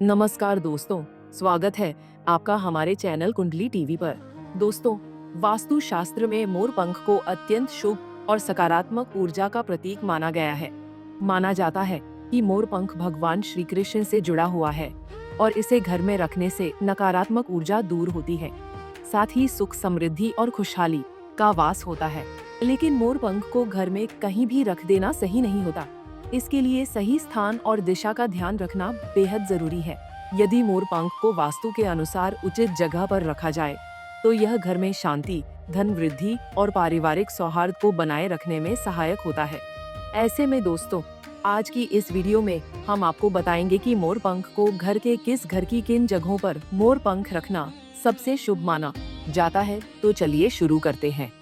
नमस्कार दोस्तों, स्वागत है आपका हमारे चैनल कुंडली टीवी पर। दोस्तों, वास्तु शास्त्र में मोर पंख को अत्यंत शुभ और सकारात्मक ऊर्जा का प्रतीक माना गया है। माना जाता है कि मोर पंख भगवान श्री कृष्ण से जुड़ा हुआ है और इसे घर में रखने से नकारात्मक ऊर्जा दूर होती है, साथ ही सुख, समृद्धि और खुशहाली का वास होता है। लेकिन मोर पंख को घर में कहीं भी रख देना सही नहीं होता। इसके लिए सही स्थान और दिशा का ध्यान रखना बेहद जरूरी है। यदि मोर पंख को वास्तु के अनुसार उचित जगह पर रखा जाए तो यह घर में शांति, धन वृद्धि और पारिवारिक सौहार्द को बनाए रखने में सहायक होता है। ऐसे में दोस्तों, आज की इस वीडियो में हम आपको बताएंगे कि मोर पंख को घर की किन जगहों पर मोर पंख रखना सबसे शुभ माना जाता है। तो चलिए शुरू करते हैं।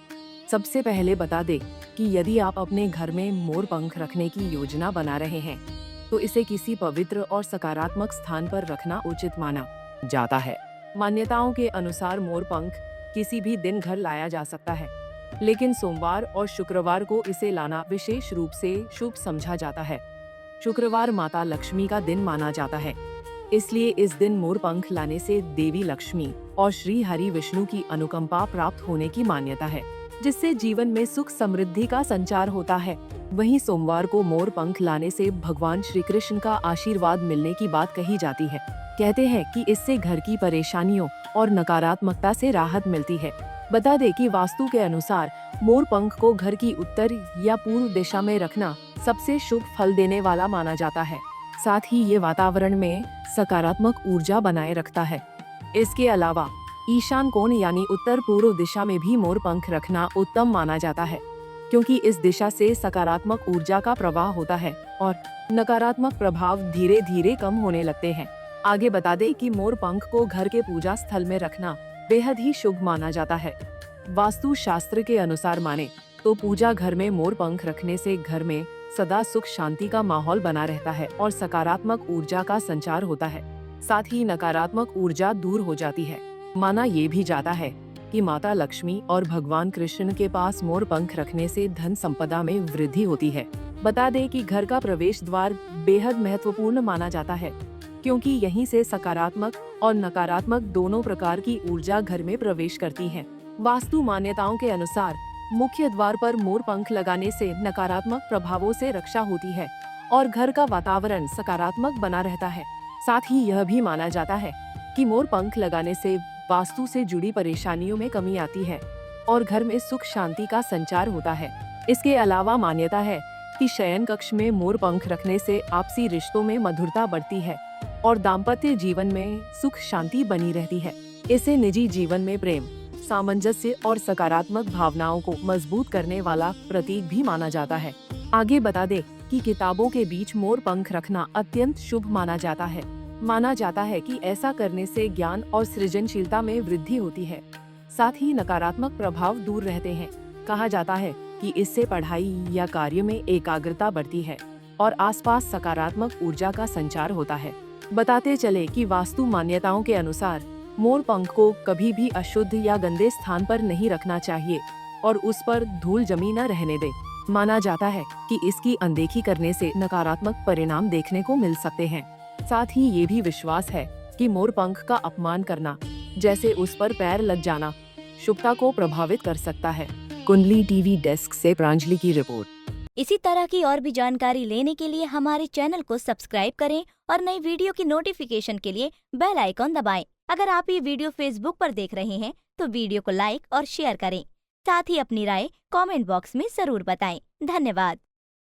सबसे पहले बता दें कि यदि आप अपने घर में मोर पंख रखने की योजना बना रहे हैं तो इसे किसी पवित्र और सकारात्मक स्थान पर रखना उचित माना जाता है। मान्यताओं के अनुसार मोर पंख किसी भी दिन घर लाया जा सकता है, लेकिन सोमवार और शुक्रवार को इसे लाना विशेष रूप से शुभ समझा जाता है। शुक्रवार माता लक्ष्मी का दिन माना जाता है, इसलिए इस दिन मोर पंख लाने से देवी लक्ष्मी और श्री हरि विष्णु की अनुकंपा प्राप्त होने की मान्यता है, जिससे जीवन में सुख समृद्धि का संचार होता है। वहीं सोमवार को मोर पंख लाने से भगवान श्री कृष्ण का आशीर्वाद मिलने की बात कही जाती है। कहते हैं कि इससे घर की परेशानियों और नकारात्मकता से राहत मिलती है। बता दें कि वास्तु के अनुसार मोर पंख को घर की उत्तर या पूर्व दिशा में रखना सबसे शुभ फल देने वाला माना जाता है। साथ ही ये वातावरण में सकारात्मक ऊर्जा बनाए रखता है। इसके अलावा ईशान कोण यानी उत्तर पूर्व दिशा में भी मोर पंख रखना उत्तम माना जाता है, क्योंकि इस दिशा से सकारात्मक ऊर्जा का प्रवाह होता है और नकारात्मक प्रभाव धीरे धीरे कम होने लगते हैं। आगे बता दें कि मोर पंख को घर के पूजा स्थल में रखना बेहद ही शुभ माना जाता है। वास्तु शास्त्र के अनुसार माने तो पूजा घर में मोर पंख रखने से घर में सदा सुख शांति का माहौल बना रहता है और सकारात्मक ऊर्जा का संचार होता है। साथ ही नकारात्मक ऊर्जा दूर हो जाती है। माना ये भी जाता है कि माता लक्ष्मी और भगवान कृष्ण के पास मोर पंख रखने से धन संपदा में वृद्धि होती है। बता दें कि घर का प्रवेश द्वार बेहद महत्वपूर्ण माना जाता है, क्योंकि यहीं से सकारात्मक और नकारात्मक दोनों प्रकार की ऊर्जा घर में प्रवेश करती है। वास्तु मान्यताओं के अनुसार मुख्य द्वार पर मोर पंख लगाने से नकारात्मक प्रभावों से रक्षा होती है और घर का वातावरण सकारात्मक बना रहता है। साथ ही यह भी माना जाता है कि मोर पंख लगाने से वास्तु से जुड़ी परेशानियों में कमी आती है और घर में सुख शांति का संचार होता है। इसके अलावा मान्यता है कि शयन कक्ष में मोर पंख रखने से आपसी रिश्तों में मधुरता बढ़ती है और दाम्पत्य जीवन में सुख शांति बनी रहती है। इसे निजी जीवन में प्रेम, सामंजस्य और सकारात्मक भावनाओं को मजबूत करने वाला प्रतीक भी माना जाता है। आगे बता दें कि किताबों के बीच मोर पंख रखना अत्यंत शुभ माना जाता है। माना जाता है कि ऐसा करने से ज्ञान और सृजनशीलता में वृद्धि होती है। साथ ही नकारात्मक प्रभाव दूर रहते हैं। कहा जाता है कि इससे पढ़ाई या कार्य में एकाग्रता बढ़ती है और आसपास सकारात्मक ऊर्जा का संचार होता है। बताते चले कि वास्तु मान्यताओं के अनुसार मोर पंख को कभी भी अशुद्ध या गंदे स्थान पर नहीं रखना चाहिए और उस पर धूल जमी न रहने दे। माना जाता है कि इसकी अनदेखी करने से नकारात्मक परिणाम देखने को मिल सकते हैं। साथ ही ये भी विश्वास है कि मोर पंख का अपमान करना, जैसे उस पर पैर लग जाना, शुभता को प्रभावित कर सकता है। कुंडली टीवी डेस्क से प्रांजलि की रिपोर्ट। इसी तरह की और भी जानकारी लेने के लिए हमारे चैनल को सब्सक्राइब करें और नई वीडियो की नोटिफिकेशन के लिए बेल आइकॉन दबाएं। अगर आप ये वीडियो फेसबुक पर देख रहे हैं तो वीडियो को लाइक और शेयर करें। साथ ही अपनी राय कमेंट बॉक्स में जरूर बताएं। धन्यवाद।